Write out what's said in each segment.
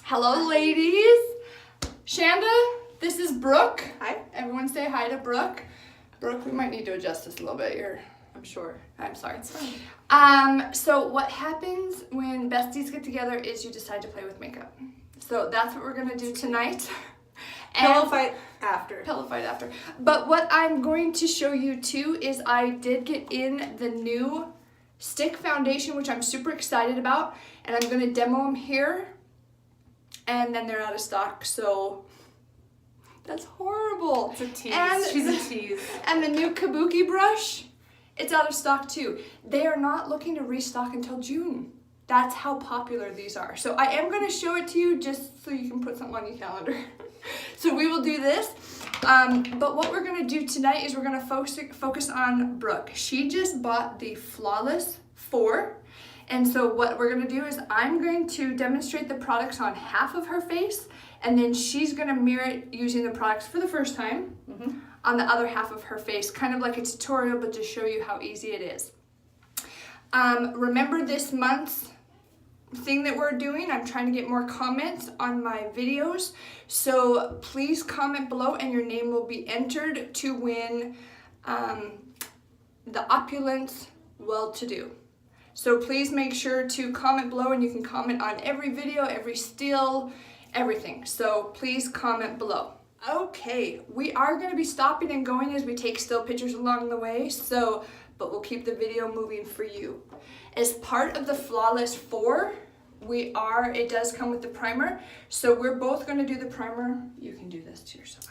Hello, ladies. Shanda, this is Brooke. Hi. Everyone say hi to Brooke. Brooke, we might need to adjust this a little bit here. I'm sure. I'm sorry. It's fine. So what happens when besties get together is you decide to play with makeup. So that's what we're going to do tonight. Pillow fight after. Pillow fight after. But what I'm going to show you too is I did get in the new stick foundation, which I'm super excited about. And I'm going to demo them here. And then they're out of stock, so that's horrible. It's a tease. And she's a tease. And the new Kabuki brush, it's out of stock too. They are not looking to restock until June. That's how popular these are. So I am going to show it to you just so you can put something on your calendar. So we will do this. But what we're going to do tonight is we're going to focus on Brooke. She just bought the Flawless 4. And so what we're going to do is I'm going to demonstrate the products on half of her face, and then she's going to mirror it using the products for the first time on the other half of her face, kind of like a tutorial, but to show you how easy it is. Remember this month's thing that we're doing? I'm trying to get more comments on my videos, so please comment below and your name will be entered to win the Opulence Well-To-Do. So please make sure to comment below, and you can comment on every video, every still, everything. So please comment below. Okay, we are going to be stopping and going as we take still pictures along the way, but we'll keep the video moving for you. As part of the Flawless 4, it does come with the primer, so we're both going to do the primer. You can do this to yourself.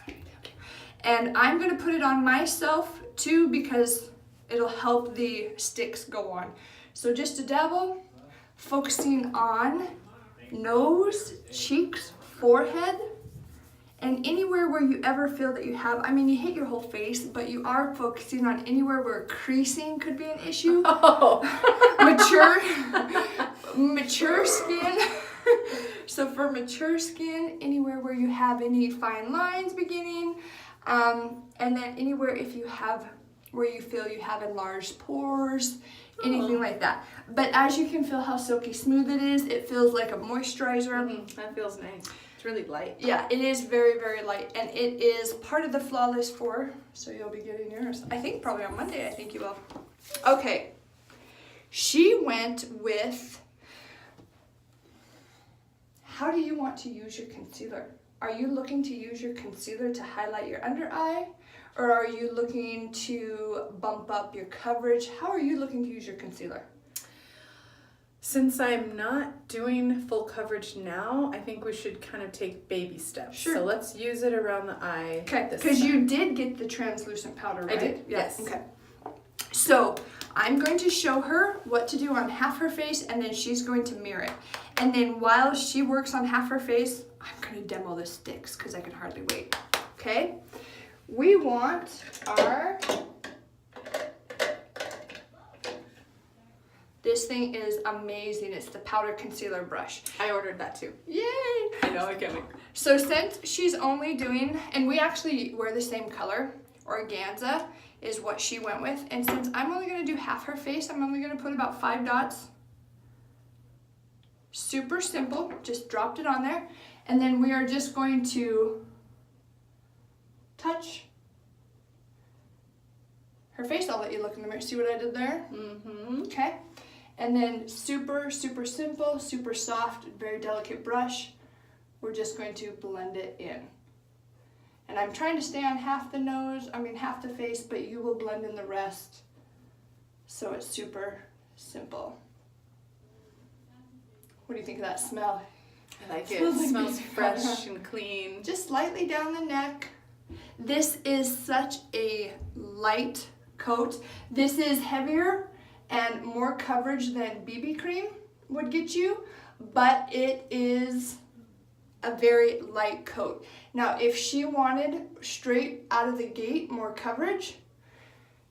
And I'm going to put it on myself too because it'll help the sticks go on. So just a dabble, focusing on nose, cheeks, forehead, and anywhere where you ever feel that you have, you hit your whole face, but you are focusing on anywhere where creasing could be an issue. Oh. mature skin. So for mature skin, anywhere where you have any fine lines beginning, and then anywhere where you feel you have enlarged pores, anything like that. But as you can feel how silky smooth it is, it feels like a moisturizer. That feels nice. It's really light. Yeah, it is very, very light. And it is part of the Flawless 4, so you'll be getting yours. I think probably on Monday, I think you will. Okay. She went with, how do you want to use your concealer? Are you looking to use your concealer to highlight your under eye? Or are you looking to bump up your coverage? How are you looking to use your concealer? Since I'm not doing full coverage now, I think we should kind of take baby steps. Sure. So let's use it around the eye. Okay, because you did get the translucent powder, right? I did, yes. Okay. So I'm going to show her what to do on half her face, and then she's going to mirror it. And then while she works on half her face, I'm going to demo the sticks because I can hardly wait. Okay? We want our, this thing is amazing. It's the powder concealer brush. I ordered that too. Yay! I know, I can't wait. So since she's only doing, and we actually wear the same color, organza is what she went with. And since I'm only going to do half her face, I'm only going to put about 5 dots. Super simple. Just dropped it on there. And then we are just going to touch her face. I'll let you look in the mirror. See what I did there? Okay. And then super, super simple, super soft, very delicate brush. We're just going to blend it in. And I'm trying to stay on half the face, but you will blend in the rest. So it's super simple. What do you think of that smell? I like it. It smells fresh and clean. Just slightly down the neck. This is such a light coat. This is heavier and more coverage than BB cream would get you, but it is a very light coat. Now, if she wanted straight out of the gate more coverage,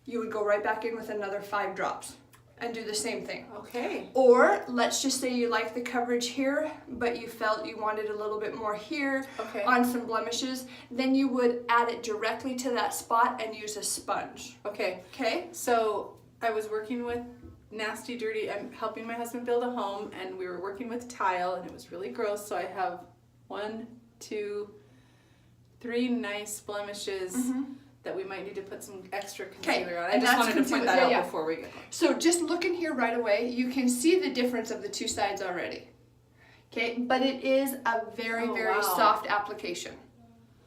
you would go right back in with another 5 drops and do the same thing. Okay. Or let's just say you like the coverage here, but you felt you wanted a little bit more here on some blemishes, then you would add it directly to that spot and use a sponge. Okay. Okay? So I was working with Nasty Dirty. I'm helping my husband build a home, and we were working with tile, and it was really gross, so I have 1, 2, 3 nice blemishes that we might need to put some extra concealer on. I just wanted to point that out before we go. So just looking here right away, you can see the difference of the two sides already. Okay, but it is a very, very soft application.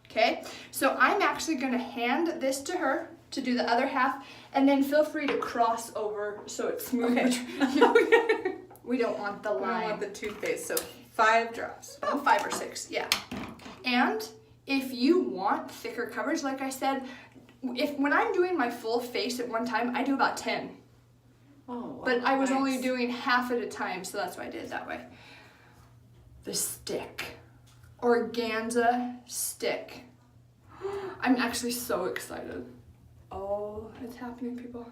Okay, so I'm actually going to hand this to her to do the other half, and then feel free to cross over so it's smooth. Okay. We don't want the line. We don't want the toothpaste, so 5 drops. About 5 or 6, yeah. And if you want thicker coverage, like I said, when I'm doing my full face at one time, I do about 10. Oh, wow, but I was only doing half at a time, so that's why I did it that way. The stick. Organza stick. I'm actually so excited. Oh, it's happening, people.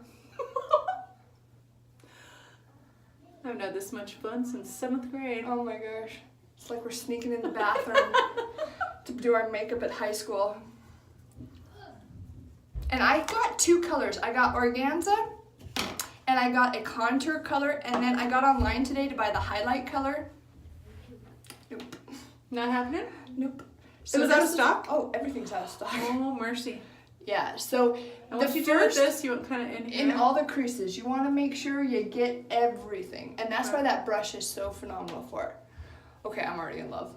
I haven't had this much fun since 7th grade. Oh my gosh. It's like we're sneaking in the bathroom to do our makeup at high school. And I got 2 colors. I got organza and I got a contour color, and then I got online today to buy the highlight color. Nope. Not happening? Nope. So was out of stock? Oh, everything's out of stock. Oh, mercy. Yeah, so and what you do with this, you want kind of in all the creases. You want to make sure you get everything, and that's why that brush is so phenomenal for it. Okay, I'm already in love.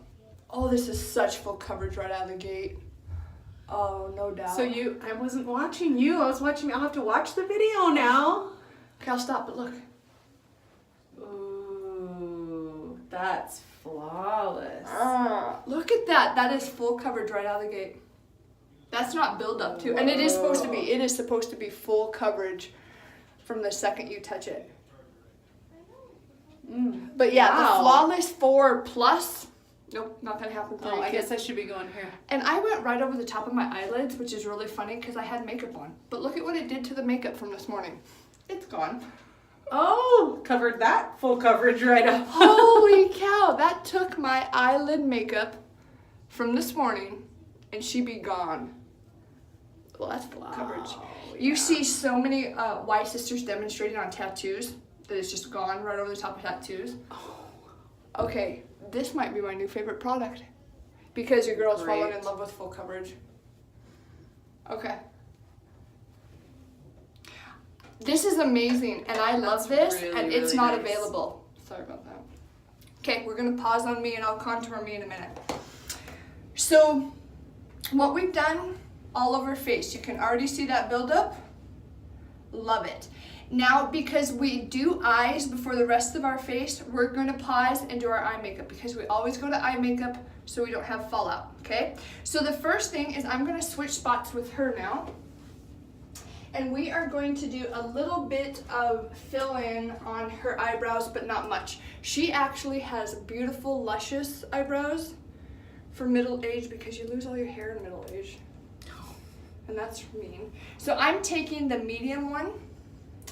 Oh, this is such full coverage right out of the gate. Oh, no doubt. So I wasn't watching you. I was watching. I'll have to watch the video now. Okay, I'll stop. But look. Ooh, that's flawless. Look at that. That is full coverage right out of the gate. That's not build up too. And it is supposed to be. It is supposed to be full coverage from the second you touch it. But yeah, the Flawless 4 Plus. Nope, not gonna happen. Oh, I guess I should be going here. And I went right over the top of my eyelids, which is really funny because I had makeup on. But look at what it did to the makeup from this morning. It's gone. Oh, covered that full coverage right up. Holy cow, that took my eyelid makeup from this morning and she be gone. Well, that's full coverage. You see so many Y sisters demonstrating on tattoos that it's just gone right over the top of tattoos. Okay, this might be my new favorite product because your girl's fallen in love with full coverage. Okay. This is amazing, and I love this, and it's not available. Sorry about that. Okay, we're gonna pause on me, and I'll contour me in a minute. So, what we've done all over face, you can already see that buildup. Love it. Now, because we do eyes before the rest of our face, we're gonna pause and do our eye makeup because we always go to eye makeup so we don't have fallout, okay? So the first thing is I'm gonna switch spots with her now. And we are going to do a little bit of fill-in on her eyebrows, but not much. She actually has beautiful, luscious eyebrows for middle age because you lose all your hair in middle age. And that's mean. So I'm taking the medium one,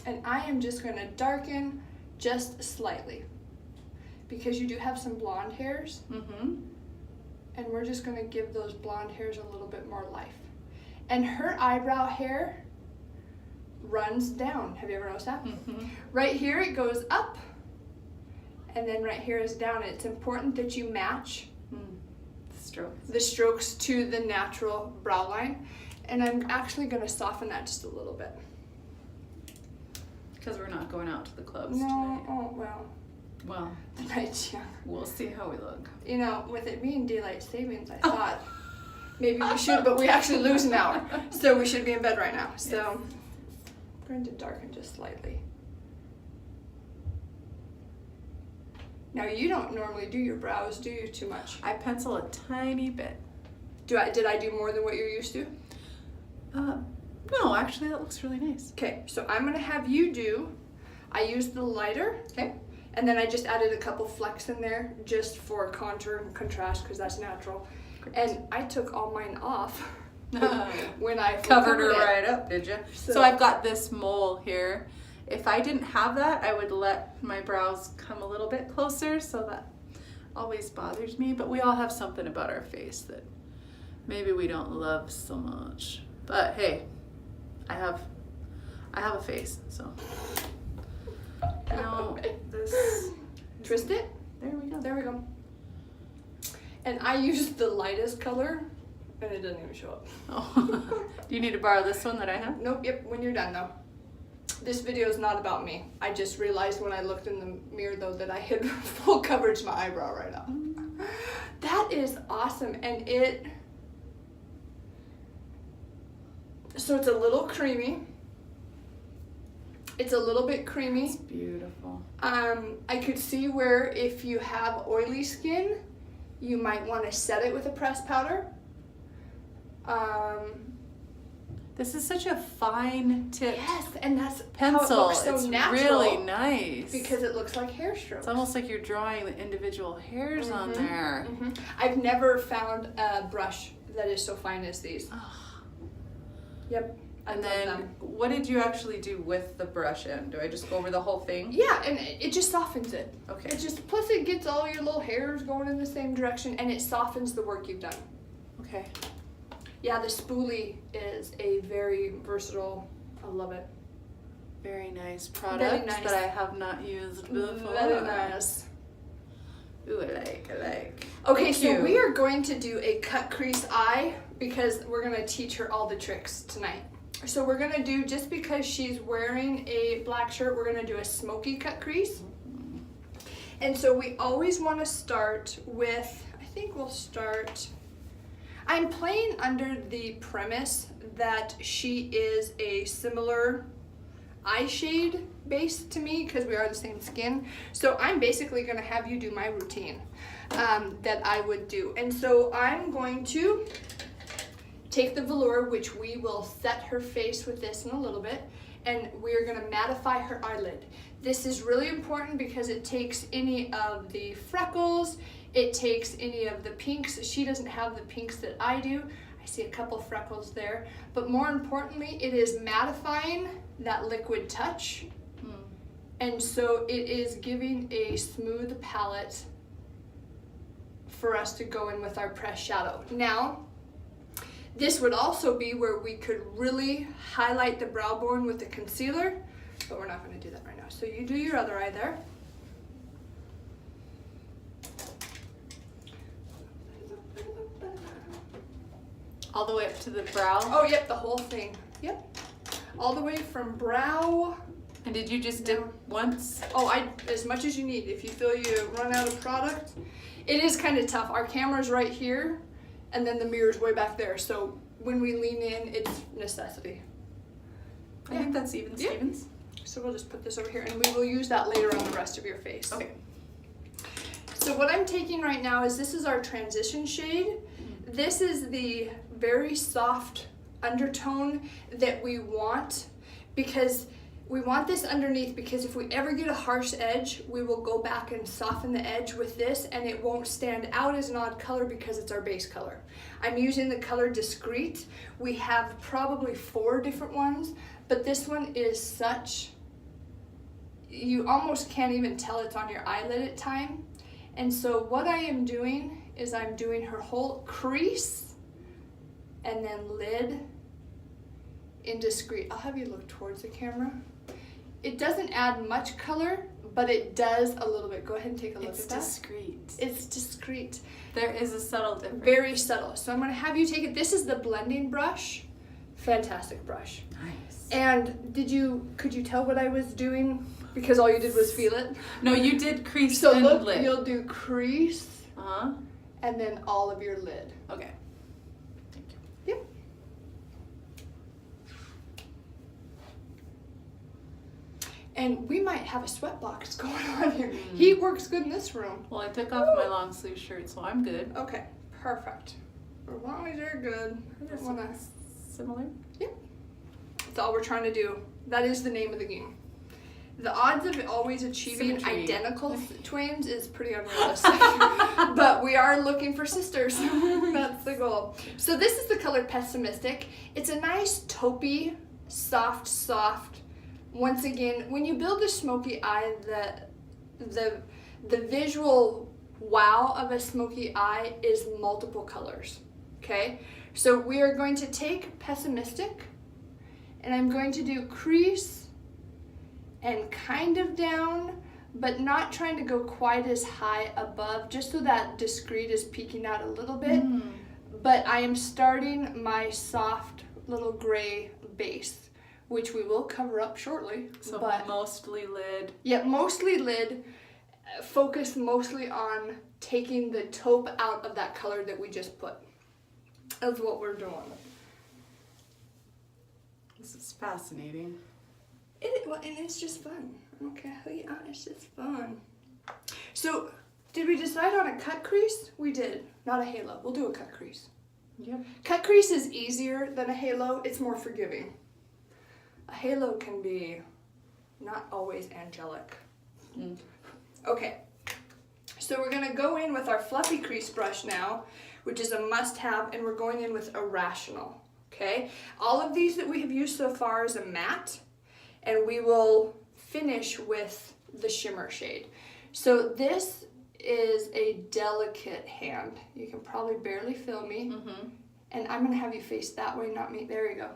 and I am just going to darken just slightly because you do have some blonde hairs. And we're just going to give those blonde hairs a little bit more life. And her eyebrow hair runs down. Have you ever noticed that? Right here it goes up, and then right here is down. And it's important that you match the strokes to the natural brow line. And I'm actually going to soften that just a little bit. Because we're not going out to the clubs No, tonight. oh well. The night's young. We'll see how we look. You know, with it being daylight savings, I thought maybe we should, but we actually lose an hour. So we should be in bed right now. So I'm going to darken just slightly. Now you don't normally do your brows, do you, too much? I pencil a tiny bit. Did I do more than what you're used to? No, actually that looks really nice. Okay, so I'm gonna have you do, I used the lighter, okay? And then I just added a couple flecks in there just for contour and contrast because that's natural. Great. And I took all mine off when I covered her right up, did you? So I've got this mole here. If I didn't have that, I would let my brows come a little bit closer, so that always bothers me. But we all have something about our face that maybe we don't love so much. But hey, I have a face, so. Now this twist it. There we go. There we go. And I used the lightest color, and it doesn't even show up. Oh. Do you need to borrow this one that I have? Nope, yep, when you're done though. This video is not about me. I just realized when I looked in the mirror though that I had full coverage of my eyebrow right now. That is awesome, and so it's a little creamy. It's a little bit creamy. It's beautiful. I could see where if you have oily skin, you might want to set it with a pressed powder. This is such a fine tip. Yes, and that's Pencil. how it looks so it's natural. really nice. Because it looks like hair strokes. It's almost like you're drawing the individual hairs on there. Mm-hmm. I've never found a brush that is so fine as these. Yep. And then, what did you actually do with the brush end? Do I just go over the whole thing? Yeah, and it just softens it. Okay. It just, plus it gets all your little hairs going in the same direction, and it softens the work you've done. Okay. Yeah, the spoolie is a very versatile, I love it. Very nice product Very nice. that I have not used before. Very nice. Ooh, I like. Okay, Thank so you. we are going to do a cut crease eye because we're going to teach her all the tricks tonight. So we're going to do, just because she's wearing a black shirt, we're going to do a smoky cut crease. And so we always want to start with, I think we'll start, I'm playing under the premise that she is a similar eye shade base to me because we are the same skin. So I'm basically going to have you do my routine that I would do. And so I'm going to take the velour, which we will set her face with this in a little bit, and we're going to mattify her eyelid. This is really important because it takes any of the freckles, it takes any of the pinks. She doesn't have the pinks that I do. I see a couple freckles there, but more importantly, it is mattifying that liquid touch. And so it is giving a smooth palette for us to go in with our pressed shadow. Now, this would also be where we could really highlight the brow bone with the concealer, but we're not going to do that right now. So you do your other eye there. All the way up to the brow? Oh, yep, the whole thing. Yep. All the way from brow. And did you just dip once? Oh, as much as you need. If you feel you run out of product. It is kind of tough. Our camera's right here, and then the mirror's way back there. So when we lean in, it's necessity. I think that's even Stevens. So we'll just put this over here, and we will use that later on the rest of your face. Okay. So what I'm taking right now is, this is our transition shade. This is the very soft undertone that we want, because we want this underneath, because if we ever get a harsh edge, we will go back and soften the edge with this, and it won't stand out as an odd color because it's our base color. I'm using the color Discreet. We have probably 4 different ones, but this one is such, you almost can't even tell it's on your eyelid at time. And so what I am doing is I'm doing her whole crease and then lid in Discreet. I'll have you look towards the camera. It doesn't add much color, but it does a little bit. Go ahead and take a look at that. It's discreet. It's Discreet. There is a subtle difference. Very subtle. So I'm going to have you take it. This is the blending brush. Fantastic brush. Nice. And could you tell what I was doing? Because all you did was feel it. No, you did crease So and look, lid. you'll do crease Uh-huh. and then all of your lid. Okay. Thank you. Yep. And we might have a sweat box going on here. Heat works good in this room. Well, I took off my long sleeve shirt, so I'm good. Okay, perfect. As long as you're good. I don't want to... Similar? Yep. That's all we're trying to do. That is the name of the game. The odds of always achieving Symmetry. identical twins is pretty unrealistic. But we are looking for sisters. That's the goal. So this is the color Pessimistic. It's a nice taupey, soft. Once again, when you build a smoky eye, the visual wow of a smoky eye is multiple colors. Okay? So we are going to take Pessimistic, and I'm going to do crease and kind of down, but not trying to go quite as high above, just so that discreet is peeking out a little bit. But I am starting my soft little gray base, which we will cover up shortly. So but mostly lid. yeah, mostly lid. Focus mostly on taking the taupe out of that color that we just put. That's what we're doing. This is fascinating. And it's just fun. Okay, yeah, it's just fun. So, did we decide on a cut crease? We did. Not a halo. We'll do a cut crease. Yep. Cut crease is easier than a halo. It's more forgiving. A halo can be not always angelic. Okay, so we're gonna go in with our fluffy crease brush now, which is a must-have, and we're going in with Irrational, okay? All of these that we have used so far is a matte, and we will finish with the shimmer shade. So this is a delicate hand. You can probably barely feel me. And I'm gonna have you face that way, not me. There you go.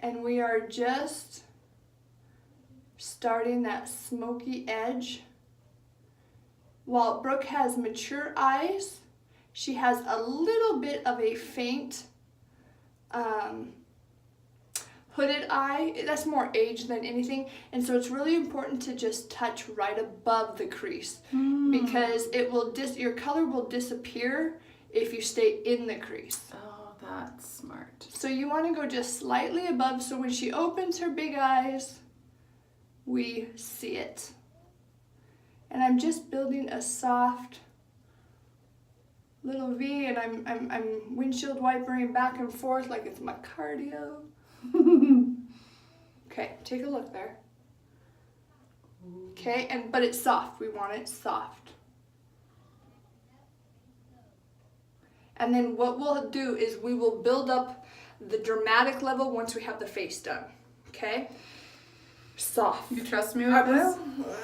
And we are just starting that smoky edge. While Brooke has mature eyes, she has a little bit of a faint hooded eye. That's more age than anything, and so it's really important to just touch right above the crease because it will your color will disappear if you stay in the crease. Oh, that's smart. So you want to go just slightly above, so when she opens her big eyes, we see it. And I'm just building a soft little V, and I'm windshield wipering back and forth like it's my cardio. Okay, take a look there. Okay, but it's soft. We want it soft. And then what we'll do is we will build up the dramatic level once we have the face done. Okay? Soft. You trust me with this?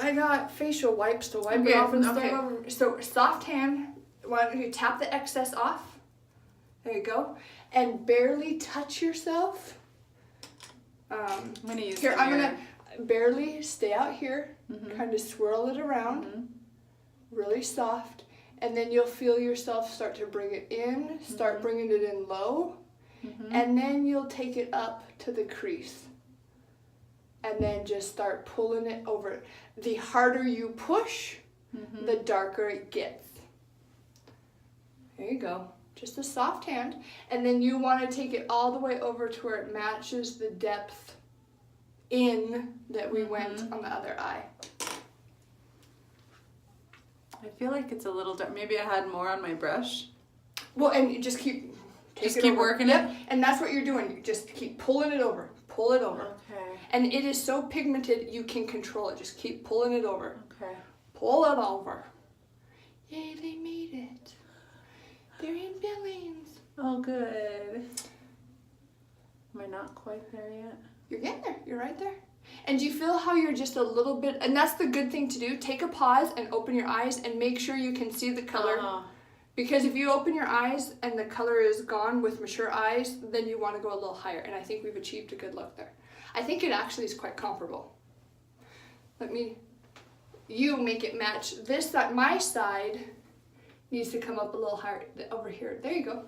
I got facial wipes to wipe it off and stuff over. So soft hand. Why don't you tap the excess off? There you go. And barely touch yourself. I'm gonna use here. I'm gonna barely stay out here. Kind of swirl it around. Really soft. And then you'll feel yourself start to bring it in. Start bringing it in low. And then you'll take it up to the crease. And then just start pulling it over. The harder you push, the darker it gets. There you go. Just a soft hand. And then you want to take it all the way over to where it matches the depth in that we went on the other eye. I feel like it's a little dark. Maybe I had more on my brush. Well, and you just keep working it. And that's what you're doing. You just keep pulling it over. Pull it over. Okay. And it is so pigmented you can control it. Just keep pulling it over. Okay. Pull it over. Yay, they made it. They're in Billings. Oh, good. Am I not quite there yet? You're getting there. You're right there. And do you feel how you're just a little bit, and that's the good thing to do. Take a pause and open your eyes and make sure you can see the color. Because if you open your eyes and the color is gone with mature eyes, then you want to go a little higher. And I think we've achieved a good look there. I think it actually is quite comparable. You make it match this side. My side needs to come up a little higher over here. There you go.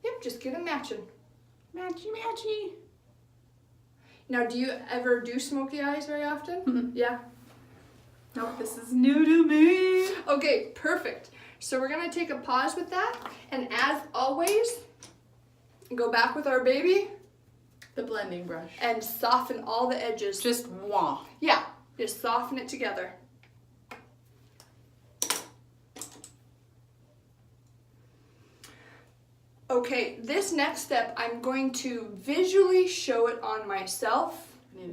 Yep, just get them matching. Matchy, matchy. Now, do you ever do smoky eyes very often? Yeah? Nope, this is new to me. Okay, perfect. So we're going to take a pause with that. And as always, go back with our baby. The blending brush. And soften all the edges. Just wah. Yeah, just soften it together. Okay, this next step, I'm going to visually show it on myself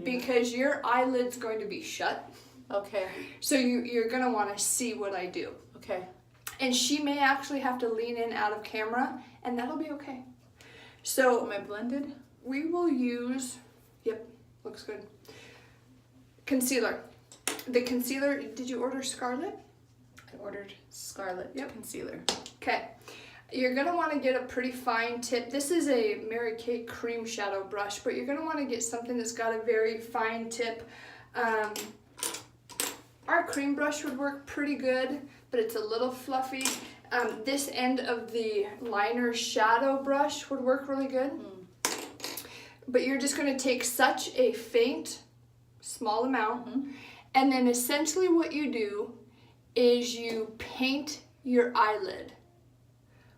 because your eyelid's going to be shut. Okay. So you're going to want to see what I do. Okay. And she may actually have to lean in out of camera, and that'll be okay. So, am I blended? We will use, yep, looks good. Concealer. The concealer, did you order Scarlet? I ordered Scarlet concealer. Okay. You're going to want to get a pretty fine tip. This is a Mary Kay cream shadow brush, but you're going to want to get something that's got a very fine tip. Our cream brush would work pretty good, but it's a little fluffy. This end of the liner shadow brush would work really good. But you're just going to take such a faint, small amount, and then essentially what you do is you paint your eyelid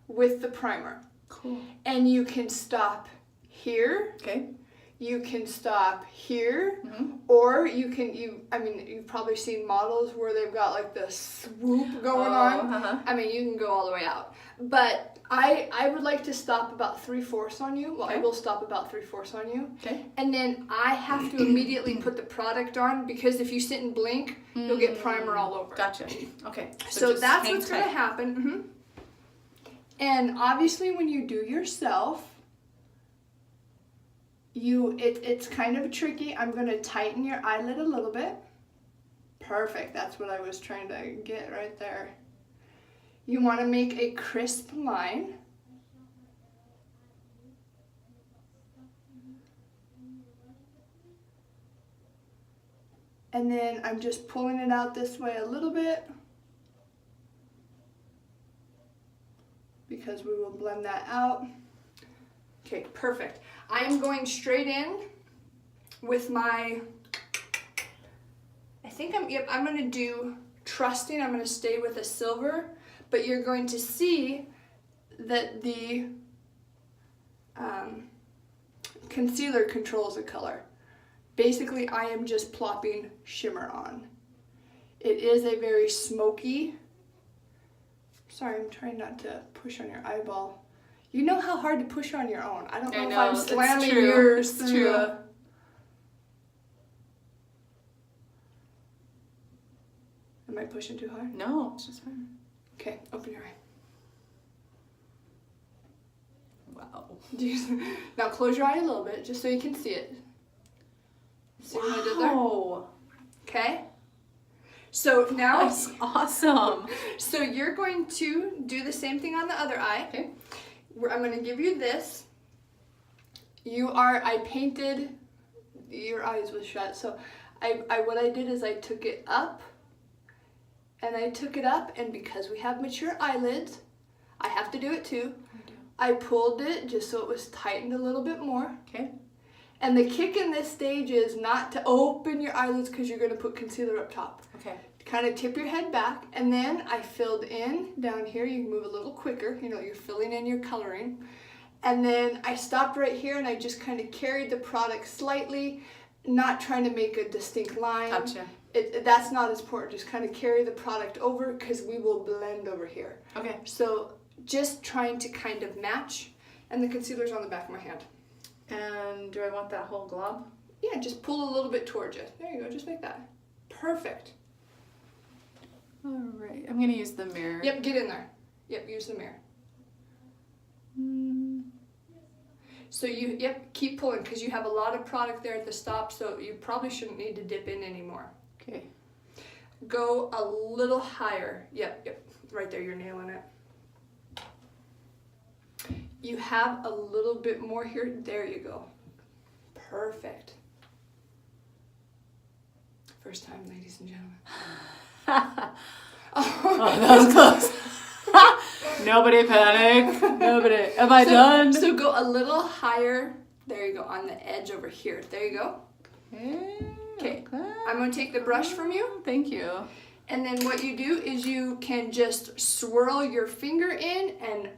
with the primer. Cool. And you can stop here. Okay. You can stop here, or you've probably seen models where they've got like the swoop going on. I mean, you can go all the way out. But I would like to stop about 3/4 on you. Well, I will stop about 3/4 on you. Okay. And then I have to immediately put the product on, because if you sit and blink, you'll get primer all over. Gotcha. Okay. So that's what's going to happen. And obviously when you do yourself, it's kind of tricky. I'm going to tighten your eyelid a little bit. Perfect. That's what I was trying to get right there. You want to make a crisp line. And then I'm just pulling it out this way a little bit, because we will blend that out. Okay, perfect. I am going straight in with my, I'm going to do Trusting. I'm going to stay with a silver, but you're going to see that the concealer controls the color. Basically, I am just plopping shimmer on. It is a very smoky, sorry, I'm trying not to push on your eyeball. You know how hard to push on your own. I don't know if I'm slamming yours through. Am I pushing too hard? No, it's just fine. Okay, open your eye. Wow. Now close your eye a little bit, just so you can see it. See what I did there? Okay. So now that's awesome. So you're going to do the same thing on the other eye. Okay. I'm going to give you this. I painted your eyes with shut. So what I did is I took it up, and because we have mature eyelids, I have to do it too. I pulled it just so it was tightened a little bit more. Okay. And the kick in this stage is not to open your eyelids, because you're going to put concealer up top. Okay. Kind of tip your head back, and then I filled in down here. You can move a little quicker, you're filling in your coloring. And then I stopped right here, and I just kind of carried the product slightly, not trying to make a distinct line. Gotcha. That's not as important. Just kind of carry the product over, because we will blend over here. Okay. So just trying to kind of match, and the concealer's on the back of my hand. And do I want that whole glob? Yeah, just pull a little bit towards you. There you go, just like that. Perfect. All right, I'm gonna use the mirror. Yep, get in there. Yep, use the mirror. So keep pulling, because you have a lot of product there at the stop, so you probably shouldn't need to dip in anymore. Okay. Go a little higher. Yep, right there, you're nailing it. You have a little bit more here. There you go. Perfect. First time, ladies and gentlemen. Oh, that was close. Nobody panic. Nobody. Am I done? So go a little higher. There you go, on the edge over here. There you go. Okay. I'm going to take the brush from you. Thank you. And then what you do is you can just swirl your finger in and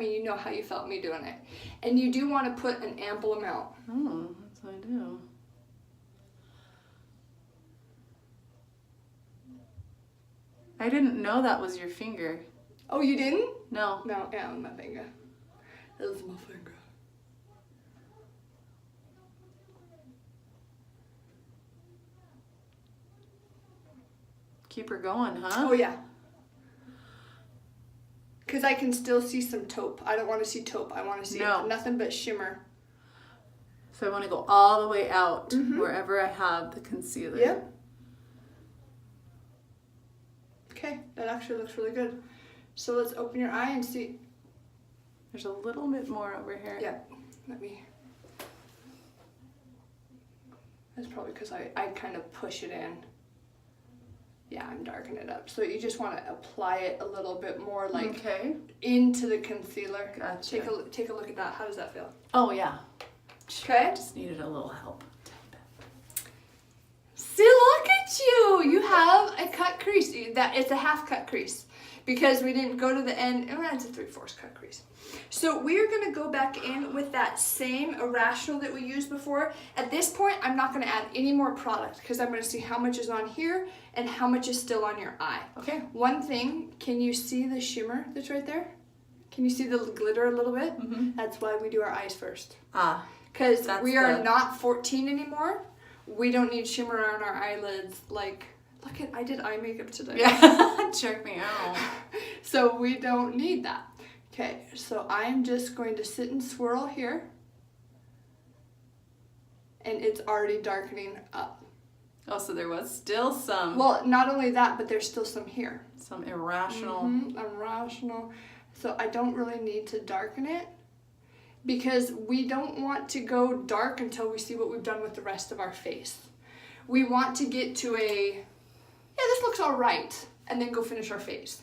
you know how you felt me doing it. And you do want to put an ample amount. Oh, that's what I do. I didn't know that was your finger. Oh, you didn't? No. No, yeah, my finger. That was my finger. Keep her going, huh? Oh, yeah. Because I can still see some taupe. I don't want to see taupe. I want to see nothing but shimmer. So I want to go all the way out wherever I have the concealer. Yep. Okay, that actually looks really good. So let's open your eye and see. There's a little bit more over here. Yeah, that's probably because I kind of push it in. Yeah, I'm darkening it up. So you just want to apply it a little bit more like into the concealer. Gotcha. Take a look at that. How does that feel? Oh, yeah. Okay. Just needed a little help. See, look at you. You have a cut crease. It's a half cut crease because we didn't go to the end. And it's a 3/4 cut crease. So we're going to go back in with that same irrational that we used before. At this point, I'm not going to add any more product because I'm going to see how much is on here and how much is still on your eye. Okay. One thing, can you see the shimmer that's right there? Can you see the glitter a little bit? Mm-hmm. That's why we do our eyes first. Ah. Because we are not 14 anymore. We don't need shimmer on our eyelids. Like, look at, I did eye makeup today. Yeah, check me out. So we don't need that. Okay, so I'm just going to sit and swirl here. And it's already darkening up. Oh, so there was still some. Well, not only that, but there's still some here. Some irrational. Irrational. So I don't really need to darken it because we don't want to go dark until we see what we've done with the rest of our face. We want to get to a, yeah, this looks all right, and then go finish our face.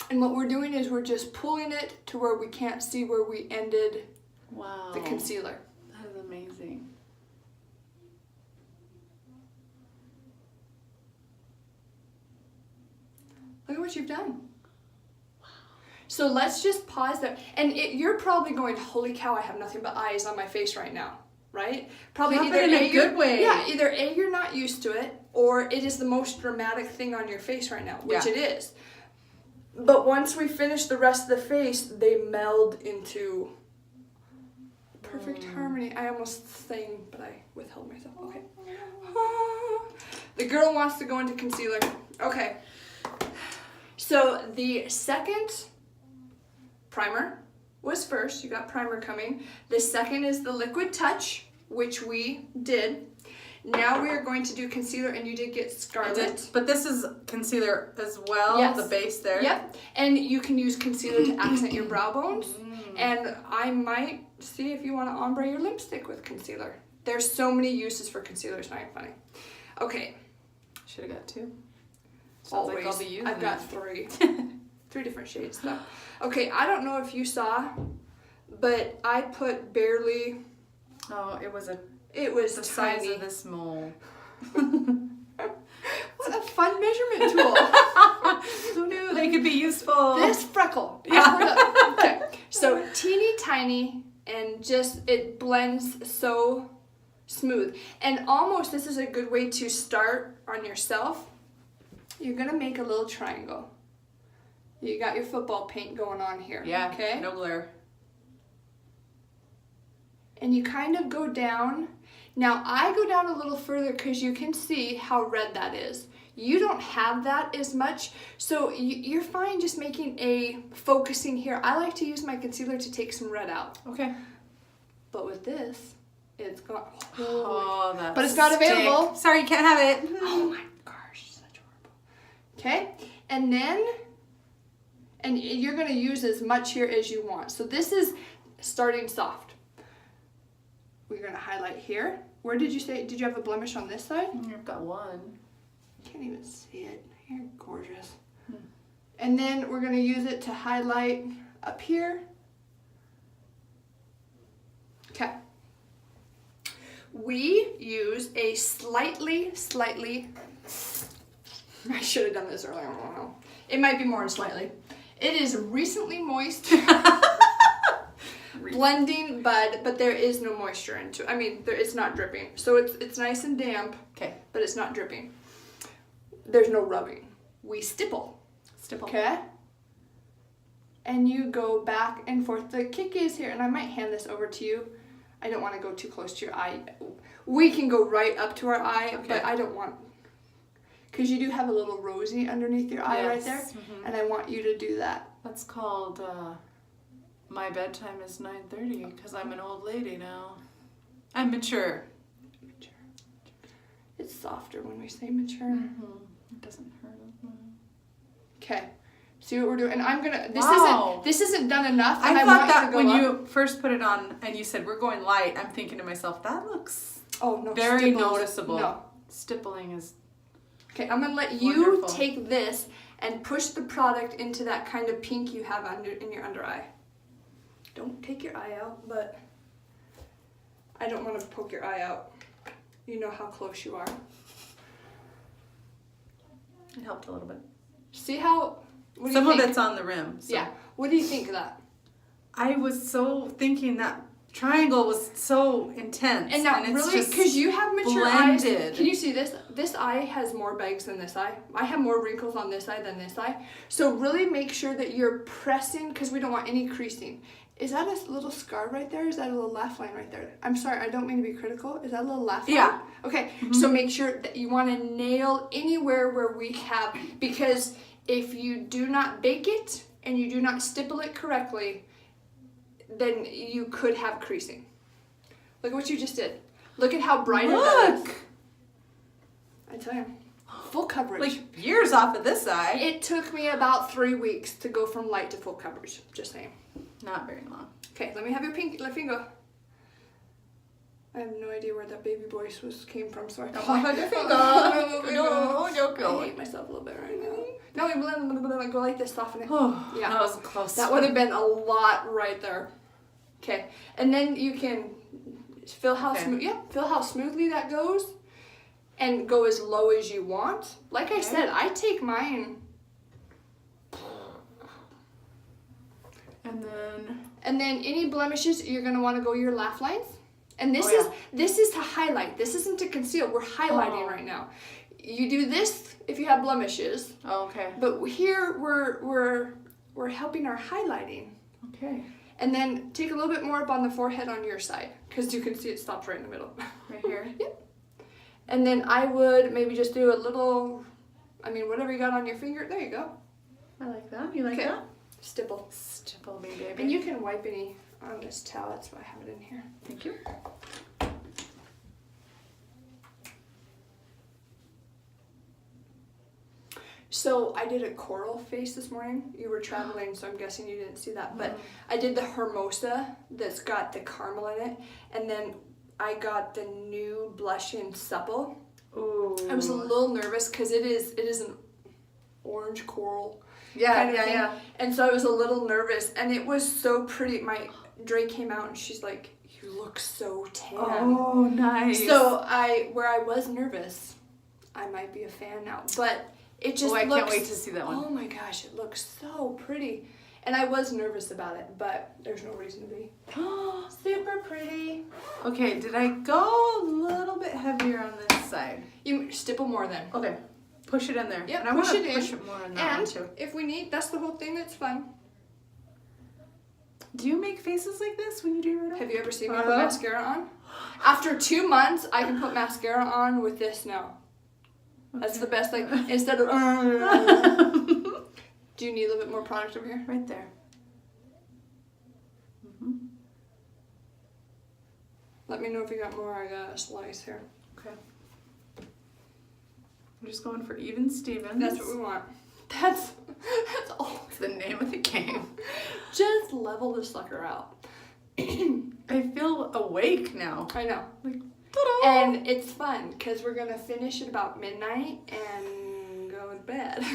And what we're doing is we're just pulling it to where we can't see where we ended the concealer. That is amazing. Look at what you've done. Wow. So let's just pause there. And you're probably going, holy cow, I have nothing but eyes on my face right now, right? Probably either in a good way. Yeah, either A, you're not used to it, or it is the most dramatic thing on your face right now, which it is. But once we finish the rest of the face, they meld into perfect harmony. I almost sang, but I withheld myself. Okay. The girl wants to go into concealer. Okay. So the second primer was first. You got primer coming. The second is the liquid touch, which we did. Now we are going to do concealer, and you did get Scarlet. But this is concealer as well, Yes. the base there. Yep. And you can use concealer to accent your brow bones. And I might see if you want to ombre your lipstick with concealer. There's so many uses for concealer, it's not even funny. Okay. Should have got two. Always. Like I'll be using I've got three. 3 different shades though. Okay, I don't know if you saw, but I put barely. Oh, it was the tiny. size of this mole. What a fun measurement tool. Who knew they could be useful? This freckle. Yeah. Okay. So teeny tiny, and just it blends so smooth. And almost this is a good way to start on yourself. You're gonna make a little triangle. You got your football paint going on here. Yeah. Okay. No glare. And you kind of go down. Now I go down a little further because you can see how red that is. You don't have that as much, so you're fine just making a focusing here. I like to use my concealer to take some red out. Okay. But with this, it's got. Oh, that's but it's not available. Sorry, you can't have it. Oh my gosh, such horrible. Okay, and then, and you're gonna use as much here as you want. So this is starting soft. We're gonna highlight here. Where did you say? Did you have a blemish on this side? I've got one. Can't even see it. You're gorgeous. And then we're gonna use it to highlight up here. Okay. We use a slightly, I should have done this earlier, I don't know. It might be more than slightly. It is recently moist. Blending bud, but there is no moisture into it. I mean, it's not dripping. So it's nice and damp, Okay. but it's not dripping. There's no rubbing. We stipple. Stipple. Okay? And you go back and forth. The kick is here, and I might hand this over to you. I don't want to go too close to your eye. We can go right up to our eye, but I don't want, because you do have a little rosy underneath your eye right there, and I want you to do that. That's called, my bedtime is 9:30 because I'm an old lady now. I'm mature. Mature. It's softer when we say mature. It doesn't hurt as much. Okay. See what we're doing? And I'm gonna. Wow. This isn't done enough. I and thought want that you to go when up. you first put it on and you said we're going light, I'm thinking to myself that looks no, very stipples. noticeable. No. Stippling is. Okay, I'm gonna let you Wonderful. take this and push the product into that kind of pink you have in your under eye. Don't take your eye out, but I don't want to poke your eye out. You know how close you are. It helped a little bit. See how? What do Some you of think? it's on the rim. So. Yeah. What do you think of that? I was so thinking that triangle was so intense. And now, it's really, just because you have mature blended. eyes. Can you see this? This eye has more bags than this eye. I have more wrinkles on this eye than this eye. So really make sure that you're pressing, because we don't want any creasing. Is that a little scar right there? Is that a little laugh line right there? I'm sorry, I don't mean to be critical. Is that a little laugh line? Yeah. Okay, so make sure that you want to nail anywhere where we have, because if you do not bake it and you do not stipple it correctly, then you could have creasing. Look at what you just did. Look at how bright that is. Look! I tell you, full coverage. Like years off of this eye. It took me about 3 weeks to go from light to full coverage. Just saying. Not very long. Okay, let me have your finger. I have no idea where that baby voice came from, so I don't want your finger. I hate myself a little bit right now. No, go like this, soften it. Oh, Yeah. that was close. That would have been a lot right there. Okay, and then you can feel how smooth. Yeah, feel how smoothly that goes, and go as low as you want. Like I said, I take mine. And then any blemishes, you're gonna want to go your laugh lines. And this is to highlight. This isn't to conceal. We're highlighting right now. You do this if you have blemishes. Oh, okay. But here we're helping our highlighting. Okay. And then take a little bit more up on the forehead on your side, because you can see it stops right in the middle. Right here? Yep. And then I would maybe just do a little, whatever you got on your finger. There you go. I like that. You like that? Stipple. Stipple me, baby. And you can wipe any on this towel. That's why I have it in here. Thank you. So I did a coral face this morning. You were traveling, so I'm guessing you didn't see that. But I did the Hermosa that's got the caramel in it. And then I got the new blush in Supple. Ooh. I was a little nervous because it is an orange coral. Yeah, yeah. And so I was a little nervous, and it was so pretty. My Dre came out, and she's like, "You look so tan." Oh, nice. So where I was nervous, I might be a fan now, but it just I looks, can't wait to see that one. Oh my gosh, it looks so pretty. And I was nervous about it, but there's no reason to be. Super pretty. Okay, did I go a little bit heavier on this side? You stipple more then. Okay. Push it in there. Yep, and I push want it to in. push it more in that one And too. if we need, that's the whole thing, that's fun. Do you make faces like this when you do your makeup? Have you ever seen me put mascara on? After 2 months, I can put mascara on with this now. That's the best, like, instead of... Do you need a little bit more product over here? Right there. Let me know if you got more. I got a slice here. Okay. I'm just going for even Stevens. That's what we want. That's all. It's the name of the game. Just level the sucker out. I feel awake now. I know. Like, and it's fun because we're gonna finish at about midnight and go to bed.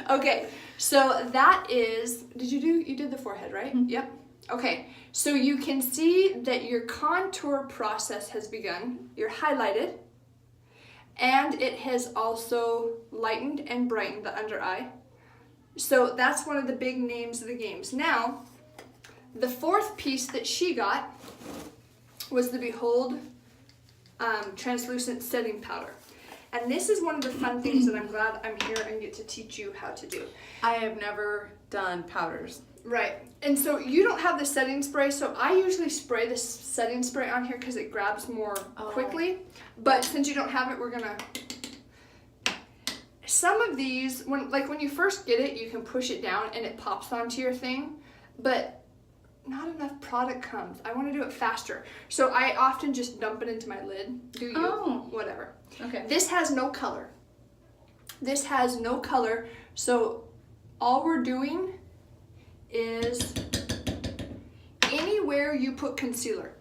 Okay, so that is. You did the forehead, right? Mm-hmm. Yep. Okay, so you can see that your contour process has begun. You're highlighted. And it has also lightened and brightened the under eye. So that's one of the big names of the games. Now, the fourth piece that she got was the Behold translucent setting powder. And this is one of the fun things that I'm glad I'm here and get to teach you how to do. I have never done powders. Right. And so you don't have the setting spray, so I usually spray the setting spray on here because it grabs more quickly. But since you don't have it, we're gonna... Some of these, when you first get it, you can push it down and it pops onto your thing, but not enough product comes. I want to do it faster. So I often just dump it into my lid. Do you? Oh. Whatever. Okay. This has no color. This has no color, so all we're doing is anywhere you put concealer.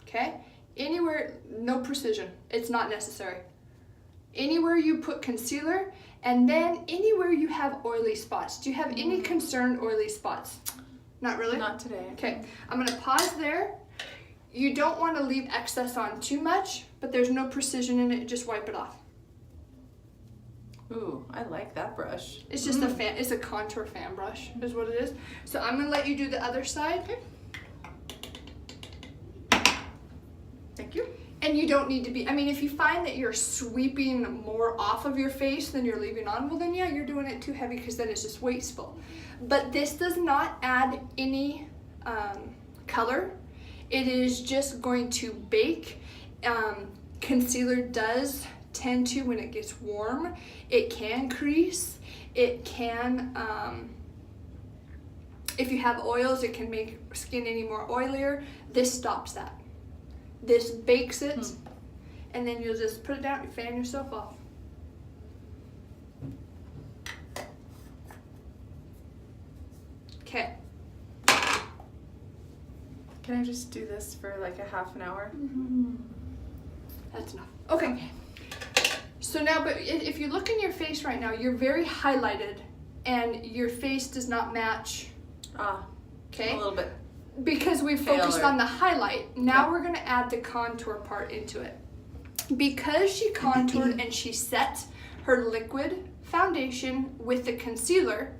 Okay? anywhere, no precision. It's not necessary. Anywhere you put concealer, and then anywhere you have oily spots. Do you have any concerned oily spots? Not really? Not today. Okay, I'm gonna pause there. You don't want to leave excess on too much, but there's no precision in it, just wipe it off. Ooh, I like that brush. It's just it's a contour fan brush is what it is. So I'm gonna let you do the other side. Okay. Thank you. And you don't need to be, I mean, if you find that you're sweeping more off of your face than you're leaving on, well then yeah, you're doing it too heavy because then it's just wasteful. But this does not add any color. It is just going to bake. Concealer does tend to, when it gets warm, it can crease. It can, if you have oils, it can make skin any more oilier. This stops that. This bakes it, and then you'll just put it down and fan yourself off. Okay. Can I just do this for like a half an hour? That's enough. Okay. So now, but if you look in your face right now, you're very highlighted, and your face does not match. Okay. A little bit. Because we focused Paler. on the highlight, now we're going to add the contour part into it. Because she contoured and she set her liquid foundation with the concealer,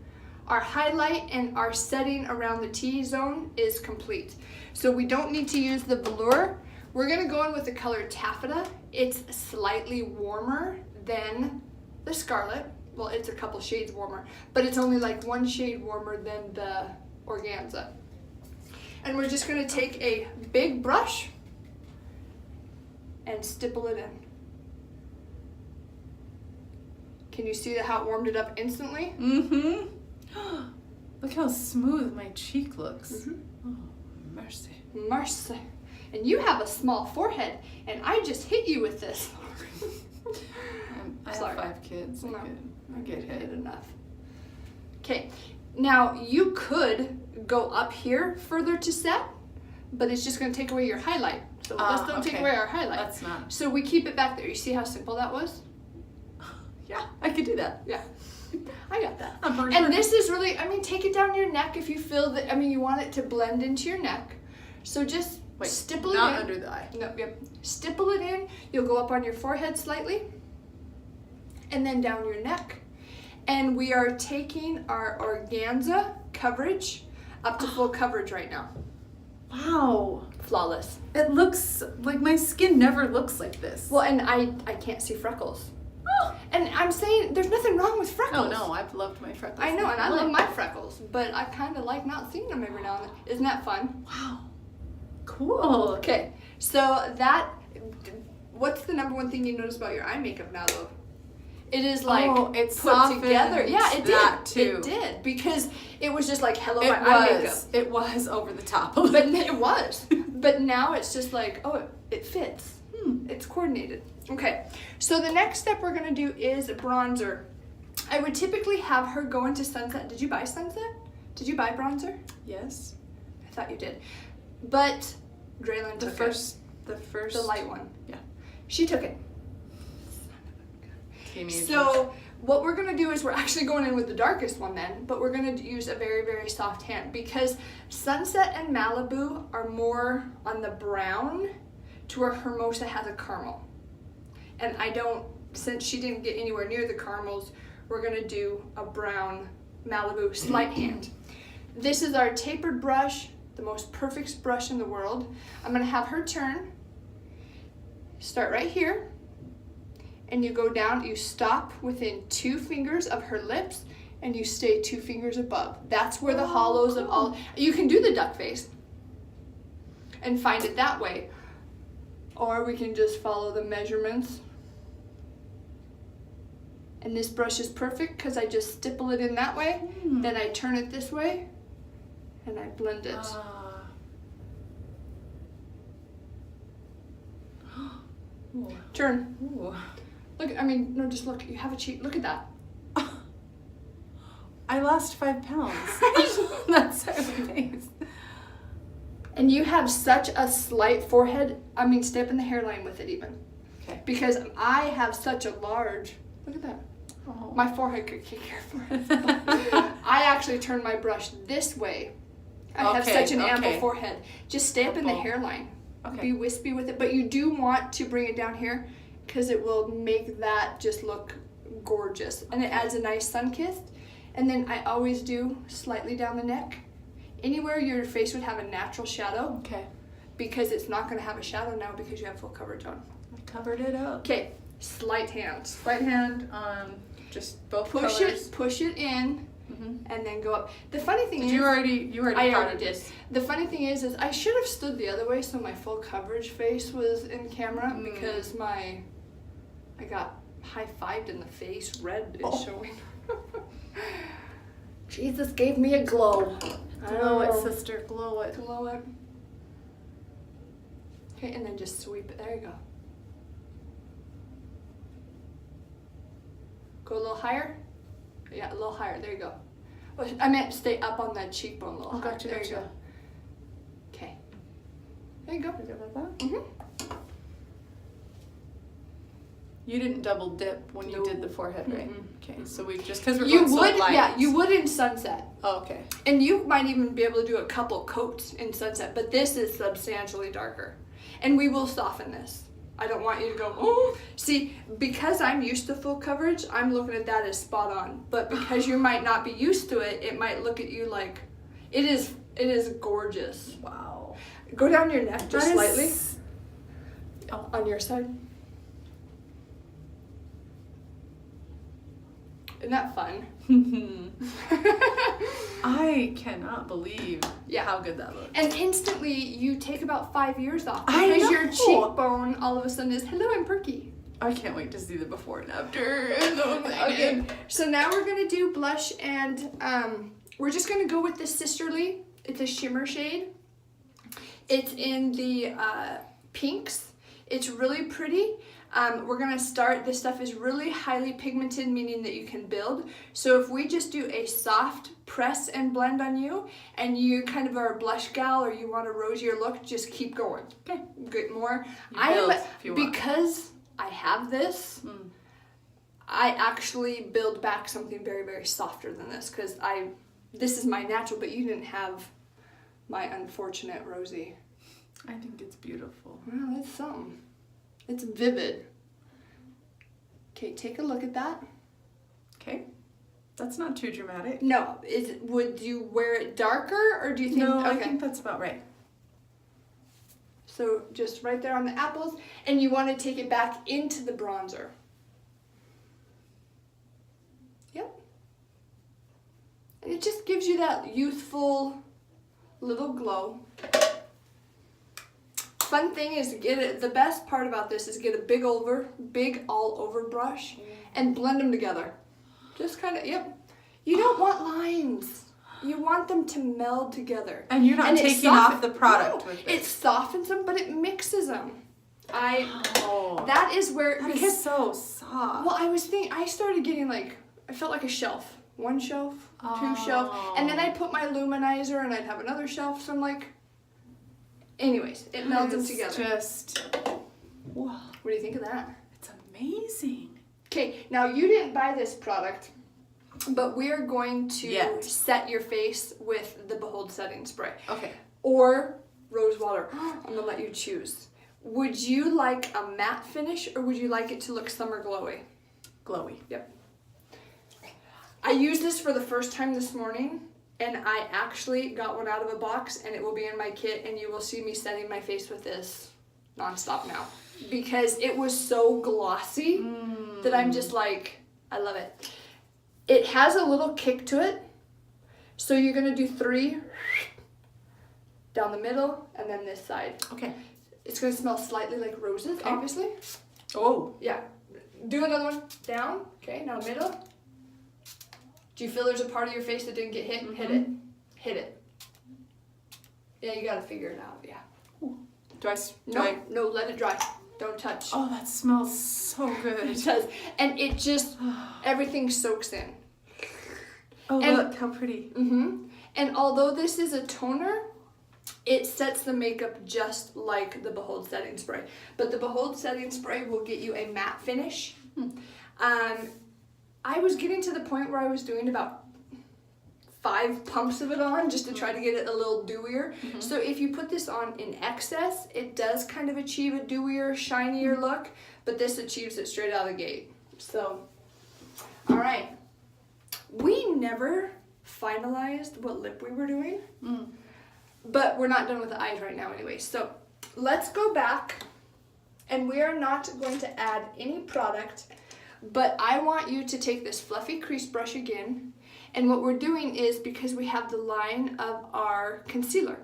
our highlight and our setting around the T-zone is complete. So we don't need to use the velour. We're going to go in with the color Taffeta. It's slightly warmer than the Scarlet. Well, it's a couple shades warmer, but it's only like 1 shade warmer than the Organza. And we're just going to take a big brush and stipple it in. Can you see how it warmed it up instantly? Look how smooth my cheek looks. Oh, mercy. Mercy. And you have a small forehead, and I just hit you with this. I have 5 kids. No, I get hit enough. Okay. Now, you could go up here further to set, but it's just going to take away your highlight. So let's don't take away our highlight. Let's not. So we keep it back there. You see how simple that was? Yeah, I could do that. Yeah. I got that. I'm pretty sure. And this is really, I mean, take it down your neck if you feel that, I mean, you want it to blend into your neck. So just stipple it in. Not under the eye. No, yep. Stipple it in. You'll go up on your forehead slightly, and then down your neck. And we are taking our organza coverage up to full coverage right now. Wow. Flawless. It looks like my skin never looks like this. Well, and I can't see freckles. Oh. And I'm saying there's nothing wrong with freckles. Oh no, I've loved my freckles. I know, and I love my freckles, but I kind of like not seeing them every now and then. Isn't that fun? Wow. Cool. Okay, so what's the number one thing you notice about your eye makeup now, though? It is like it's put together. Yeah, it did. That too. It did, because it was just like, hello, my eye makeup. It was over the top. But it was. But now it's just like, oh, it fits. It's coordinated. Okay, so the next step we're gonna do is bronzer. I would typically have her go into Sunset. Did you buy Sunset? Did you buy bronzer? Yes. I thought you did. But Draylon took the light one. Yeah. She took it. Teenagers. So what we're going to do is we're actually going in with the darkest one then, but we're going to use a very, very soft hand because Sunset and Malibu are more on the brown to where Hermosa has a caramel. And since she didn't get anywhere near the caramels, we're going to do a brown Malibu slight hand. This is our tapered brush, the most perfect brush in the world. I'm going to have her turn. Start right here. And you go down, you stop within 2 fingers of her lips, and you stay 2 fingers above. That's where the hollows of all, you can do the duck face and find it that way. Or we can just follow the measurements. And this brush is perfect because I just stipple it in that way, then I turn it this way, and I blend it. Turn. Ooh. Look, I mean, no, just look. You have a cheek. Look at that. I lost 5 pounds. That's so amazing. and you have such a slight forehead, I mean, stay up in the hairline with it even. Okay. Because I have such a large, look at that. Oh. My forehead could kick your forehead. I actually turn my brush this way. I have such an ample forehead. Just stay up in the hairline. Okay. Be wispy with it, but you do want to bring it down here because it will make that just look gorgeous. And it adds a nice sun-kissed. And then I always do slightly down the neck. Anywhere your face would have a natural shadow. Okay. Because it's not going to have a shadow now because you have full coverage on. I covered it up. Okay, slight hand. Slight hand on just both colors. Push it in, and then go up. The funny thing is, you already I already did. The funny thing is I should have stood the other way so my full coverage face was in camera because I got high-fived in the face. Red is showing. Jesus gave me a glow. Glow it, sister. Glow it. Glow it. Okay, and then just sweep it. There you go. Go a little higher. Yeah, a little higher. There you go. Well, I meant stay up on that cheekbone a little higher. Gotcha, there gotcha. you go. Okay. There you go. Is it like that? Mm-hmm. You didn't double dip when you did the forehead, right? Okay, so we just because we're You going would, so light. yeah, you would in sunset. Oh, okay. And you might even be able to do a couple coats in sunset, but this is substantially darker. And we will soften this. I don't want you to go, oh. See, because I'm used to full coverage, I'm looking at that as spot on. But because you might not be used to it, it might look at you like, it is gorgeous. Wow. Go down your neck just slightly. Oh. On your side. Isn't that fun? I cannot believe Yeah. how good that looks. And instantly, you take about 5 years off. I Because know. your cheekbone all of a sudden is, hello, I'm perky. I can't wait to see the before and after. I'm so excited. Okay, so now we're going to do blush, and we're just going to go with the Sisterly. It's a shimmer shade. It's in the pinks. It's really pretty. We're going to start, this stuff is really highly pigmented, meaning that you can build. So if we just do a soft press and blend on you, and you kind of are a blush gal or you want a rosier look, just keep going. Okay. Get more. Build if you want. Because I have this, I actually build back something very, very softer than this, because this is my natural, but you didn't have my unfortunate rosy. I think it's beautiful. Well, it's something. It's vivid. Okay, take a look at that. Okay. That's not too dramatic. No, would you wear it darker, or do you think? No, okay. I think that's about right. So just right there on the apples, and you want to take it back into the bronzer. Yep. And it just gives you that youthful little glow. Fun thing is to get it. The best part about this is get a big all over brush and blend them together. Just kind of, yep. You don't want lines. You want them to meld together. And you're not taking off the product with it. It softens them, but it mixes them. Oh, that is where, that is so soft. Well, I was thinking, I started getting I felt like a shelf. One shelf, two shelf, and then I put my luminizer and I'd have another shelf, so I'm like, anyways, it melds them together. Whoa. What do you think of that? It's amazing. Okay, now you didn't buy this product, but we're going to set your face with the Behold Setting Spray. Okay. Or rose water. I'm going to let you choose. Would you like a matte finish, or would you like it to look summer glowy? Glowy. Yep. I used this for the first time this morning, and I actually got one out of a box, and it will be in my kit, and you will see me setting my face with this nonstop now. Because it was so glossy that I'm just like, I love it. It has a little kick to it. So you're going to do 3 down the middle, and then this side. Okay. It's going to smell slightly like roses, obviously. Oh. Yeah. Do another one down. Okay, now middle. Do you feel there's a part of your face that didn't get hit? Hit it. Hit it. Yeah, you got to figure it out. Yeah. Ooh. No, let it dry. Don't touch. Oh, that smells so good. It does. And it just, everything soaks in. Oh, and look how pretty. And although this is a toner, It sets the makeup just like the Behold setting spray. But the Behold setting spray will get you a matte finish. I was getting to the point where I was doing about 5 pumps of it on just to try to get it a little dewier. So if you put this on in excess, it does kind of achieve a dewier, shinier look, but this achieves it straight out of the gate. So, all right. We never finalized what lip we were doing, but we're not done with the eyes right now anyway. So let's go back, and we are not going to add any product, but I want you to take this fluffy crease brush again. And what we're doing is, because we have the line of our concealer,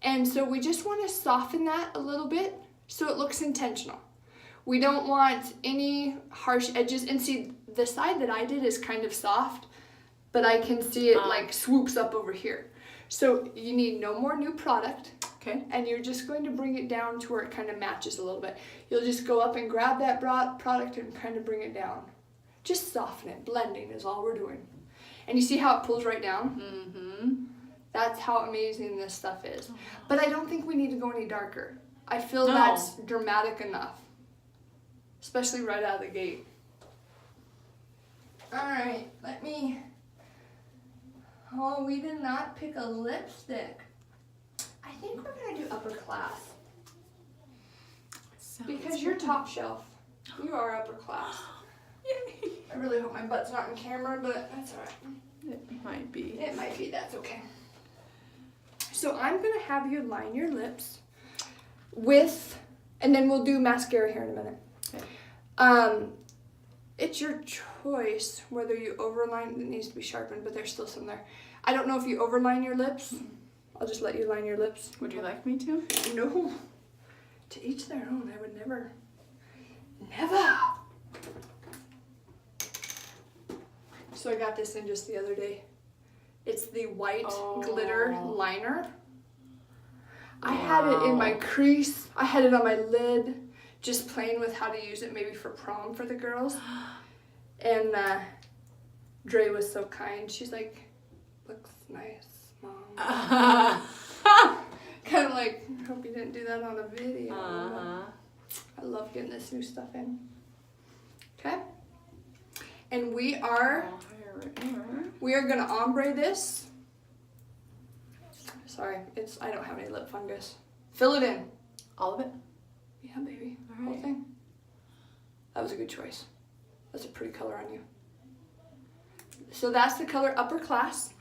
and so we just want to soften that a little bit so it looks intentional. We don't want any harsh edges. And see, the side that I did is kind of soft, but I can see it like swoops up over here. So you need no more new product. Okay. And you're just going to bring it down to where it kind of matches a little bit. You'll just go up and grab that product and kind of bring it down. Just soften it. Blending is all we're doing. And you see how it pulls right down? That's how amazing this stuff is. But I don't think we need to go any darker. I feel that's dramatic enough. Especially right out of the gate. Alright, let me... Oh, we did not pick a lipstick. I think we're going to do Upper Class. Because you're top shelf. You are upper class. Yay. I really hope my butt's not in camera, but that's alright. It might be. It might be, that's okay. So I'm going to have you line your lips with, and then we'll do mascara here in a minute. Okay. It's your choice whether you overline. It needs to be sharpened, but there's still some there. I don't know if you overline your lips. I'll just let you line your lips. Would you like me to? No. To each their own. I would never. Never. So I got this in just the other day. It's the white glitter liner. I had it in my crease. I had it on my lid. Just playing with how to use it maybe for prom for the girls. And Dre was so kind. She's like, looks nice, Mom. Kind of like, hope you didn't do that on a video. I love getting this new stuff in. Okay? And we are going to ombre this. Sorry, I don't have any lip fungus. Fill it in. All of it? Yeah, baby. All right. Whole thing. That was a good choice. That's a pretty color on you. So that's the color Upper Class.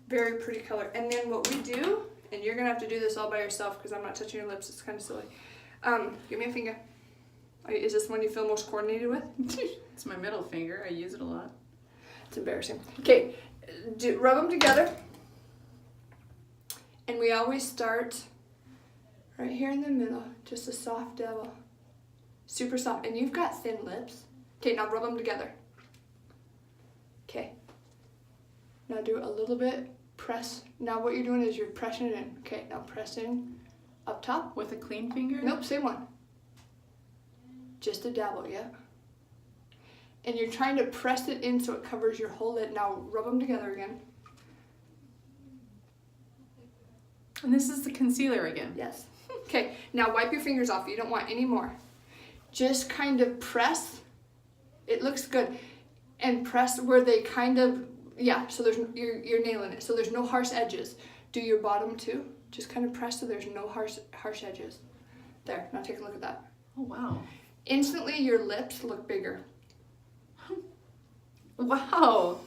Very pretty color. And then what we do, and you're going to have to do this all by yourself because I'm not touching your lips. It's kind of silly. Give me a finger. Is this the one you feel most coordinated with? It's my middle finger. I use it a lot. It's embarrassing. Okay, rub them together. And we always start right here in the middle. Just a soft dabble. Super soft. And you've got thin lips. Okay, now rub them together. Okay. Now do a little bit. Press. Now what you're doing is you're pressing it in. Okay, now press in up top. With a clean finger? Nope, same one. Just a dabble, yeah. And you're trying to press it in so it covers your whole lid. Now rub them together again. And this is the concealer again? Yes. Okay, now wipe your fingers off. You don't want any more. Just kind of press. It looks good. And press where they kind of, yeah, so you're nailing it. So there's no harsh edges. Do your bottom too. Just kind of press so there's no harsh edges. There, now take a look at that. Oh, wow. Instantly your lips look bigger. Wow.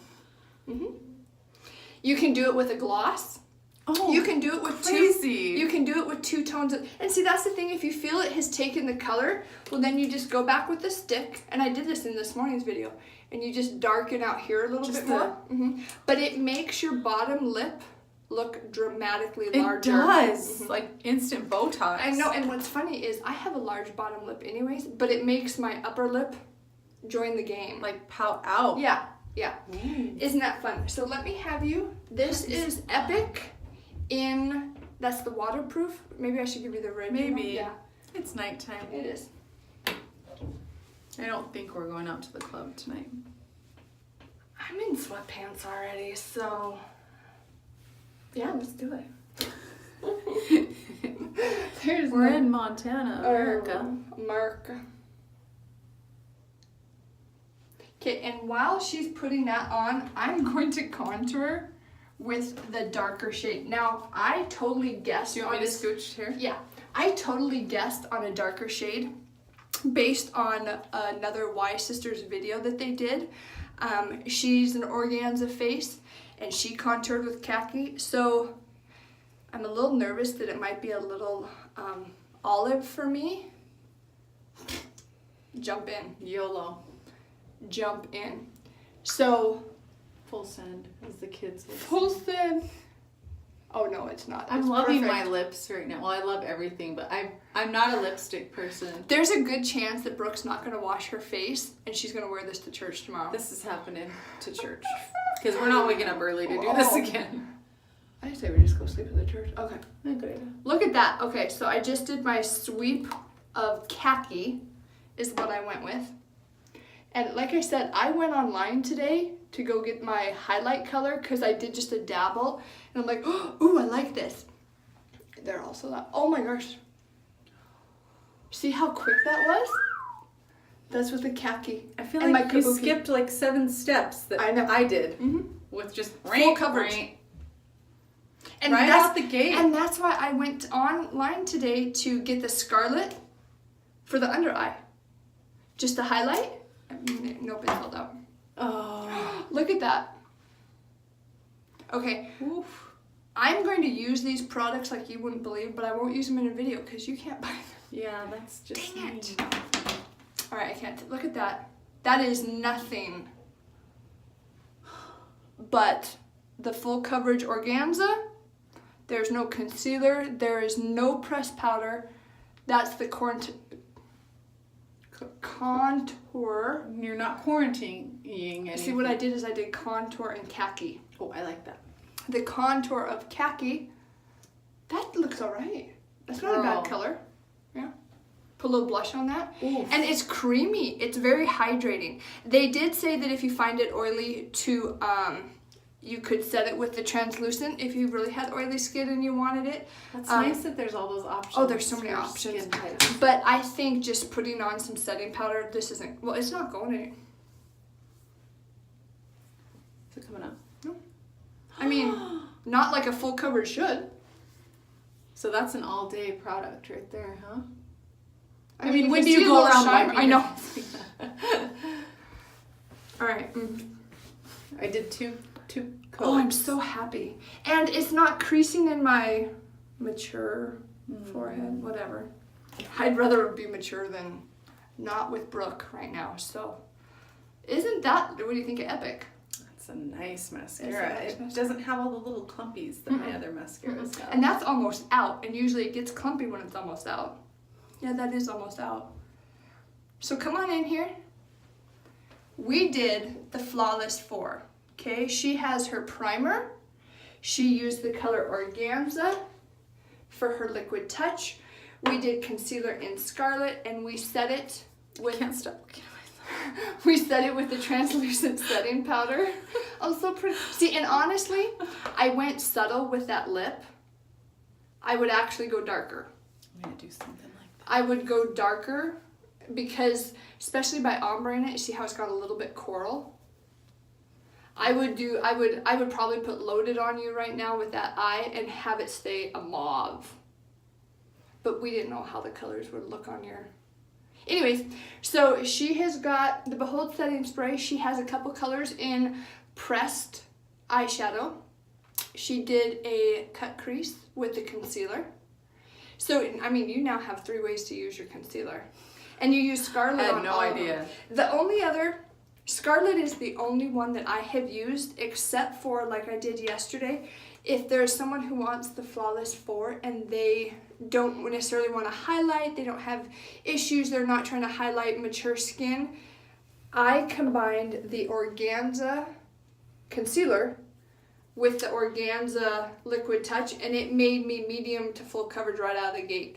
You can do it with a gloss. Oh, you can do it with crazy. You can do it with 2 tones. And see, that's the thing. If you feel it has taken the color, well, then you just go back with the stick. And I did this in this morning's video. And you just darken out here a little bit more. But it makes your bottom lip look dramatically larger. It does. Like instant Botox. I know. And what's funny is I have a large bottom lip anyways, but it makes my upper lip join the game. Like pout out. Yeah. Yeah. Isn't that fun? So let me have you. This is Epic in, that's the waterproof. Maybe I should give you the red. Maybe. Yeah. It's nighttime. It is. I don't think we're going out to the club tonight. I'm in sweatpants already, so. Yeah, let's do it. We're in Montana, America. America. Okay, and while she's putting that on, I'm going to contour with the darker shade. Now, I totally guessed. Do you want me to scooch here? Yeah, I totally guessed on a darker shade based on another Y Sisters video that they did. She's an organza face, and she contoured with khaki, so I'm a little nervous that it might be a little olive for me. Jump in. YOLO. Jump in. So, full send, as the kids would say. full send. Oh no, it's not. I'm It's loving perfect. my lips right now. Well, I love everything, but I'm not a lipstick person. There's a good chance that Brooke's not going to wash her face, and she's going to wear this to church tomorrow. This is happening to church. Because we're not waking up early to do this again. I say we just go sleep at the church. Okay. Good idea. Look at that. Okay, so I just did my sweep of khaki is what I went with. And like I said, I went online today to go get my highlight color because I did just a dabble. And I'm like, ooh, I like this. They're also that. Oh my gosh. See how quick that was? That's with the khaki. I feel And like my you kabuki. skipped like 7 steps that I know. I did. Mm-hmm. With just Full coverage. And right that's out the gate. And that's why I went online today to get the scarlet for the under eye. Just to highlight. Nope, it's held out. Oh. Look at that. Okay. Oof. I'm going to use these products like you wouldn't believe, but I won't use them in a video because you can't buy them. Yeah, that's just Dang me. it. All right, I can't. Look at that. That is nothing but the full coverage organza. There's no concealer. There is no pressed powder. That's the contour. You're not quarantining anything. See what I did is I did contour and khaki. Oh, I like that. The contour of khaki, that looks all right. That's not a Girl. bad color. Yeah. Put a little blush on that. Oof. And it's creamy. It's very hydrating. They did say that if you find it oily to, you could set it with the translucent if you really had oily skin and you wanted it. That's nice that there's all those options. Oh, there's so many for options. skin types. But I think just putting on some setting powder, this isn't, well, it's not going in. Is it coming up? I mean, not like a full coverage should. So that's an all-day product right there, huh? I mean, when you do you see a go little around shine? wiping I know. it? All right. I did two coats. Oh, I'm so happy. And it's not creasing in my mature forehead, whatever. I'd rather be mature than not with Brooke right now. So, isn't that, what do you think of Epic? It's a nice mascara. It's a nice It mascara. doesn't have all the little clumpies that my other mascaras have. And that's almost out. And usually it gets clumpy when it's almost out. Yeah, that is almost out. So come on in here. We did the Flawless 4. Okay, she has her primer. She used the color Organza for her liquid touch. We did concealer in Scarlet, and we set it with. I can't stop looking at myself. We set it with the translucent setting powder. I'm so pretty. See, and honestly, I went subtle with that lip. I would actually go darker. I'm gonna do something like that. I would go darker because, especially by ombreing it, see how it's got a little bit coral? I would probably put Loaded on you right now with that eye and have it stay a mauve. But we didn't know how the colors would look on your... Anyways, so she has got the Behold Setting Spray. She has a couple colors in pressed eyeshadow. She did a cut crease with the concealer. So, I mean, you now have 3 ways to use your concealer. And you use Scarlet I had on no all of idea. them. The only other... Scarlet is the only one that I have used, except for, like I did yesterday, if there's someone who wants the Flawless 4 and they don't necessarily want to highlight, they don't have issues, they're not trying to highlight mature skin, I combined the Organza concealer with the Organza liquid touch, and it made me medium to full coverage right out of the gate.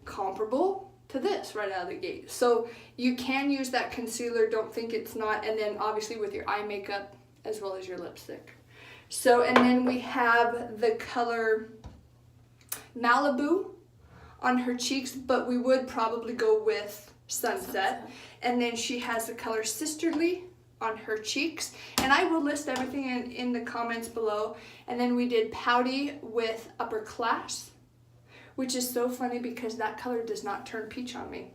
Comparable to this right out of the gate. So you can use that concealer, don't think it's not, and then obviously with your eye makeup as well as your lipstick. So, and then we have the color Malibu on her cheeks, but we would probably go with Sunset. And then she has the color Sisterly on her cheeks. And I will list everything in the comments below. And then we did Pouty with Upper Class, which is so funny because that color does not turn peach on me.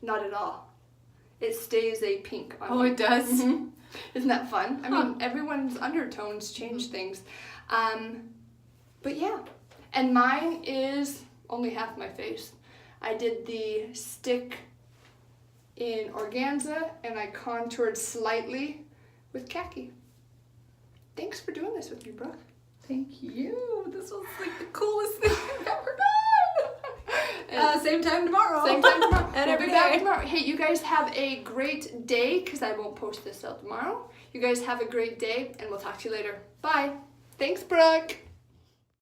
Not at all. It stays a pink on me. Oh, it does? Mm-hmm. Isn't that fun? I mean, everyone's undertones change things. But yeah. And mine is only half my face. I did the stick in organza and I contoured slightly with khaki. Thanks for doing this with me, Brooke. Thank you. This was like the coolest thing I've ever done. Same time tomorrow. Same time tomorrow. And every We'll be back day. tomorrow. Hey, you guys have a great day, because I won't post this out tomorrow. You guys have a great day, and we'll talk to you later. Bye. Thanks, Brooke.